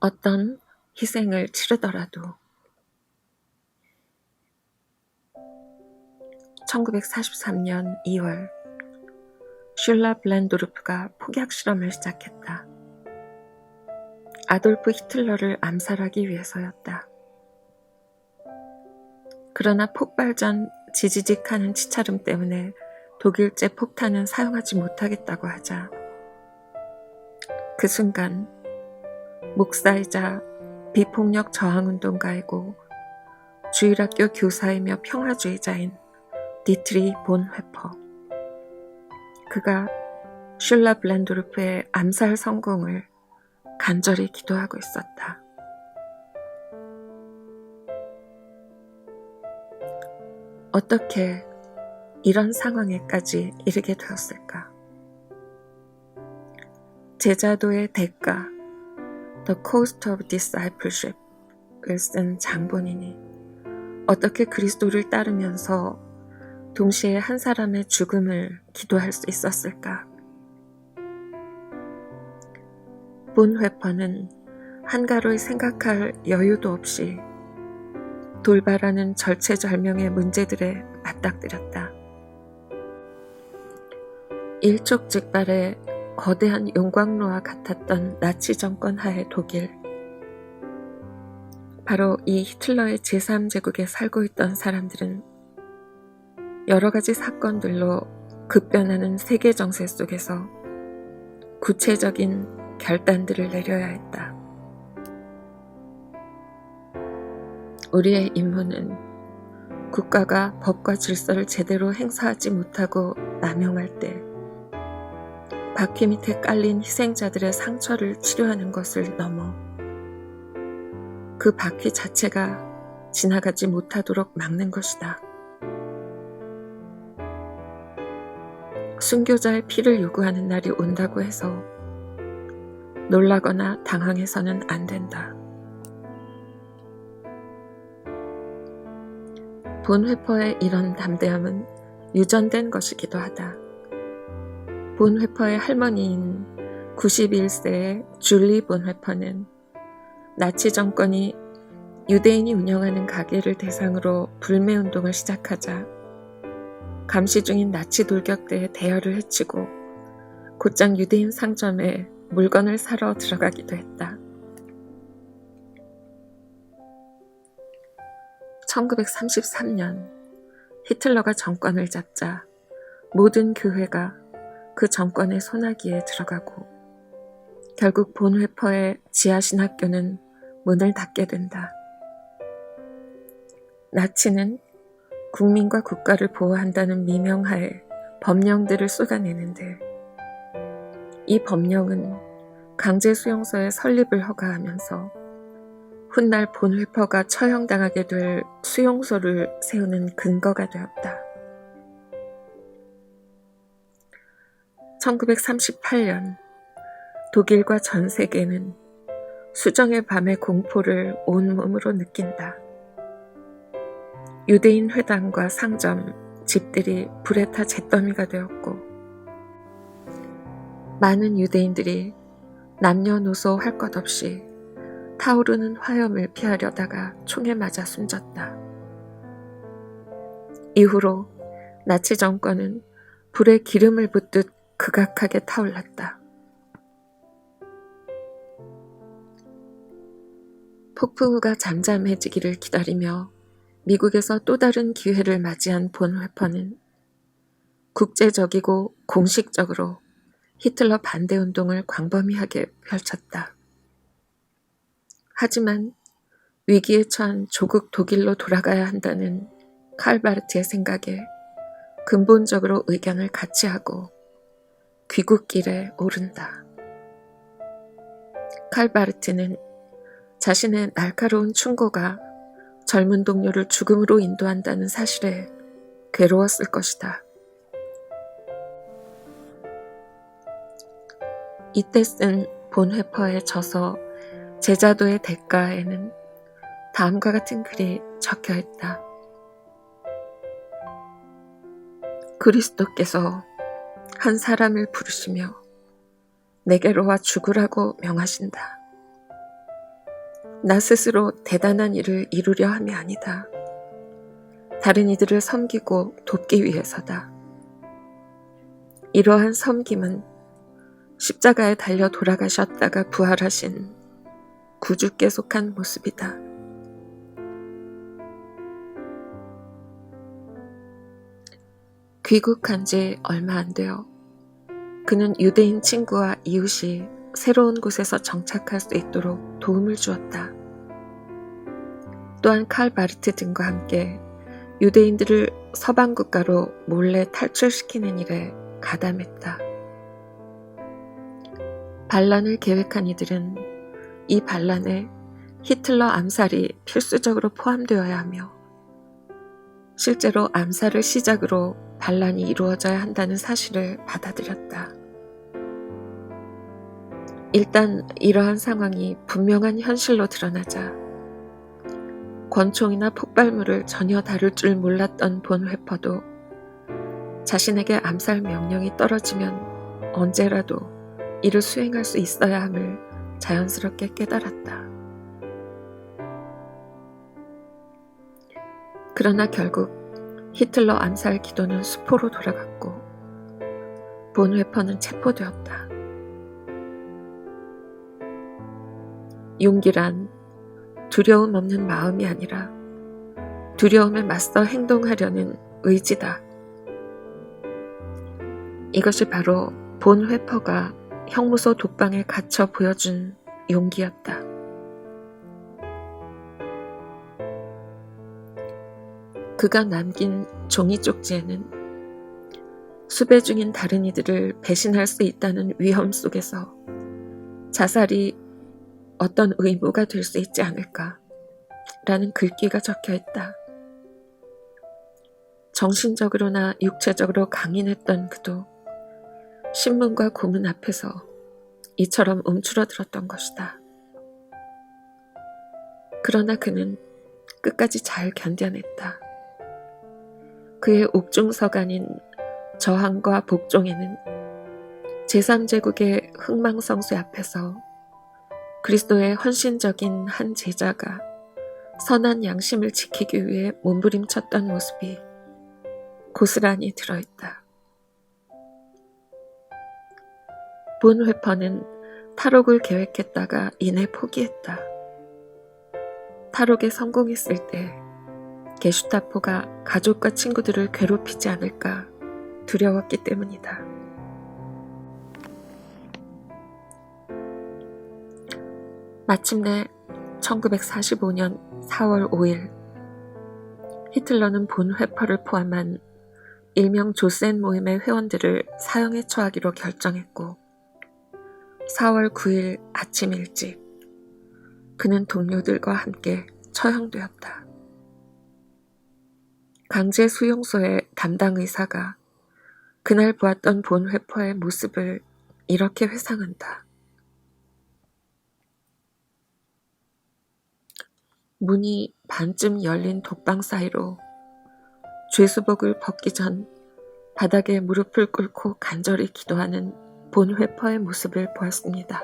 어떤 희생을 치르더라도 1943년 2월 슐라 블렌도르프가 폭약 실험을 시작했다. 아돌프 히틀러를 암살하기 위해서였다. 그러나 폭발 전 지지직하는 치차름 때문에 독일제 폭탄은 사용하지 못하겠다고 하자 그 순간 목사이자 비폭력 저항운동가이고 주일학교 교사이며 평화주의자인 디트리 본 회퍼, 그가 슐라 블렌도르프의 암살 성공을 간절히 기도하고 있었다. 어떻게 이런 상황에까지 이르게 되었을까? 제자도의 대가, The Cost of Discipleship을 쓴 장본인이 어떻게 그리스도를 따르면서 동시에 한 사람의 죽음을 기도할 수 있었을까? 본 회퍼는 한가로이 생각할 여유도 없이 돌발하는 절체절명의 문제들에 맞닥뜨렸다. 일촉즉발의 거대한 용광로와 같았던 나치 정권 하의 독일, 바로 이 히틀러의 제3제국에 살고 있던 사람들은 여러 가지 사건들로 급변하는 세계 정세 속에서 구체적인 결단들을 내려야 했다. 우리의 임무는 국가가 법과 질서를 제대로 행사하지 못하고 남용할 때 바퀴 밑에 깔린 희생자들의 상처를 치료하는 것을 넘어 그 바퀴 자체가 지나가지 못하도록 막는 것이다. 순교자의 피를 요구하는 날이 온다고 해서 놀라거나 당황해서는 안 된다. 본 회퍼의 이런 담대함은 유전된 것이기도 하다. 본 회퍼의 할머니인 91세의 줄리 본 회퍼는 나치 정권이 유대인이 운영하는 가게를 대상으로 불매운동을 시작하자 감시 중인 나치 돌격대에 대여를 해치고 곧장 유대인 상점에 물건을 사러 들어가기도 했다. 1933년 히틀러가 정권을 잡자 모든 교회가 그 정권의 소나기에 들어가고 결국 본 회퍼의 지하신학교는 문을 닫게 된다. 나치는 국민과 국가를 보호한다는 미명하에 법령들을 쏟아내는데 이 법령은 강제 수용소의 설립을 허가하면서 훗날 본 회퍼가 처형당하게 될 수용소를 세우는 근거가 되었다. 1938년 독일과 전 세계는 수정의 밤의 공포를 온몸으로 느낀다. 유대인 회당과 상점, 집들이 불에 타 잿더미가 되었고 많은 유대인들이 남녀노소 할 것 없이 타오르는 화염을 피하려다가 총에 맞아 숨졌다. 이후로 나치 정권은 불에 기름을 붓듯 극악하게 타올랐다. 폭풍우가 잠잠해지기를 기다리며 미국에서 또 다른 기회를 맞이한 본 회퍼는 국제적이고 공식적으로 히틀러 반대운동을 광범위하게 펼쳤다. 하지만 위기에 처한 조국 독일로 돌아가야 한다는 칼바르트의 생각에 근본적으로 의견을 같이 하고 귀국길에 오른다. 칼바르트는 자신의 날카로운 충고가 젊은 동료를 죽음으로 인도한다는 사실에 괴로웠을 것이다. 이때 쓴 본 회퍼의 저서 제자도의 대가에는 다음과 같은 글이 적혀있다. 그리스도께서 한 사람을 부르시며 내게로 와 죽으라고 명하신다. 나 스스로 대단한 일을 이루려 함이 아니다. 다른 이들을 섬기고 돕기 위해서다. 이러한 섬김은 십자가에 달려 돌아가셨다가 부활하신 구주께 속한 모습이다. 귀국한 지 얼마 안 되어 그는 유대인 친구와 이웃이 새로운 곳에서 정착할 수 있도록 도움을 주었다. 또한 칼 바르트 등과 함께 유대인들을 서방 국가로 몰래 탈출시키는 일에 가담했다. 반란을 계획한 이들은 이 반란에 히틀러 암살이 필수적으로 포함되어야 하며 실제로 암살을 시작으로 반란이 이루어져야 한다는 사실을 받아들였다. 일단 이러한 상황이 분명한 현실로 드러나자 권총이나 폭발물을 전혀 다룰 줄 몰랐던 본 회퍼도 자신에게 암살 명령이 떨어지면 언제라도 이를 수행할 수 있어야 함을 자연스럽게 깨달았다. 그러나 결국 히틀러 암살 기도는 수포로 돌아갔고 본 회퍼는 체포되었다. 용기란 두려움 없는 마음이 아니라 두려움에 맞서 행동하려는 의지다. 이것이 바로 본 회퍼가 형무소 독방에 갇혀 보여준 용기였다. 그가 남긴 종이 쪽지에는 수배 중인 다른 이들을 배신할 수 있다는 위험 속에서 자살이 어떤 의무가 될 수 있지 않을까 라는 글귀가 적혀 있다. 정신적으로나 육체적으로 강인했던 그도 신문과 고문 앞에서 이처럼 움츠러들었던 것이다. 그러나 그는 끝까지 잘 견뎌냈다. 그의 옥중서간인 저항과 복종에는 제3제국의 흥망성쇠 앞에서 그리스도의 헌신적인 한 제자가 선한 양심을 지키기 위해 몸부림쳤던 모습이 고스란히 들어있다. 본 회퍼는 탈옥을 계획했다가 이내 포기했다. 탈옥에 성공했을 때 게슈타포가 가족과 친구들을 괴롭히지 않을까 두려웠기 때문이다. 마침내 1945년 4월 5일 히틀러는 본 회퍼를 포함한 일명 조센 모임의 회원들을 사형에 처하기로 결정했고 4월 9일 아침 일찍 그는 동료들과 함께 처형되었다. 강제 수용소의 담당 의사가 그날 보았던 본 회퍼의 모습을 이렇게 회상한다. 문이 반쯤 열린 독방 사이로 죄수복을 벗기 전 바닥에 무릎을 꿇고 간절히 기도하는 본 회퍼의 모습을 보았습니다.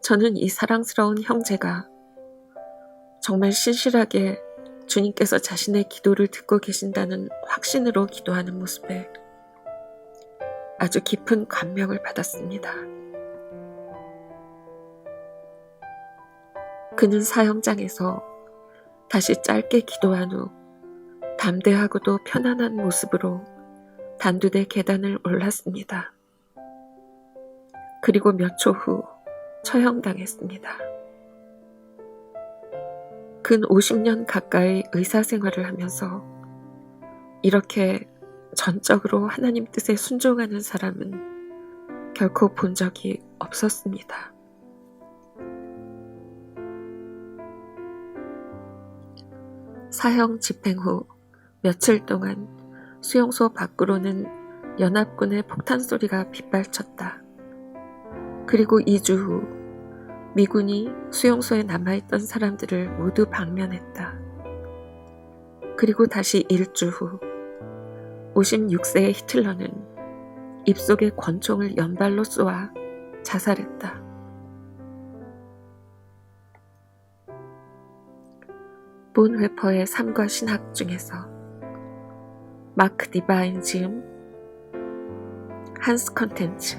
저는 이 사랑스러운 형제가 정말 신실하게 주님께서 자신의 기도를 듣고 계신다는 확신으로 기도하는 모습에 아주 깊은 감명을 받았습니다. 그는 사형장에서 다시 짧게 기도한 후 담대하고도 편안한 모습으로 단두대 계단을 올랐습니다. 그리고 몇 초 후 처형당했습니다. 근 50년 가까이 의사생활을 하면서 이렇게 전적으로 하나님 뜻에 순종하는 사람은 결코 본 적이 없었습니다. 사형 집행 후 며칠 동안 수용소 밖으로는 연합군의 폭탄 소리가 빗발쳤다. 그리고 2주 후 미군이 수용소에 남아있던 사람들을 모두 방면했다. 그리고 다시 1주 후 56세의 히틀러는 입속에 권총을 연발로 쏘아 자살했다. 본 회퍼의 삶과 신학 중에서 마크 디바인 지음, 한스 컨텐츠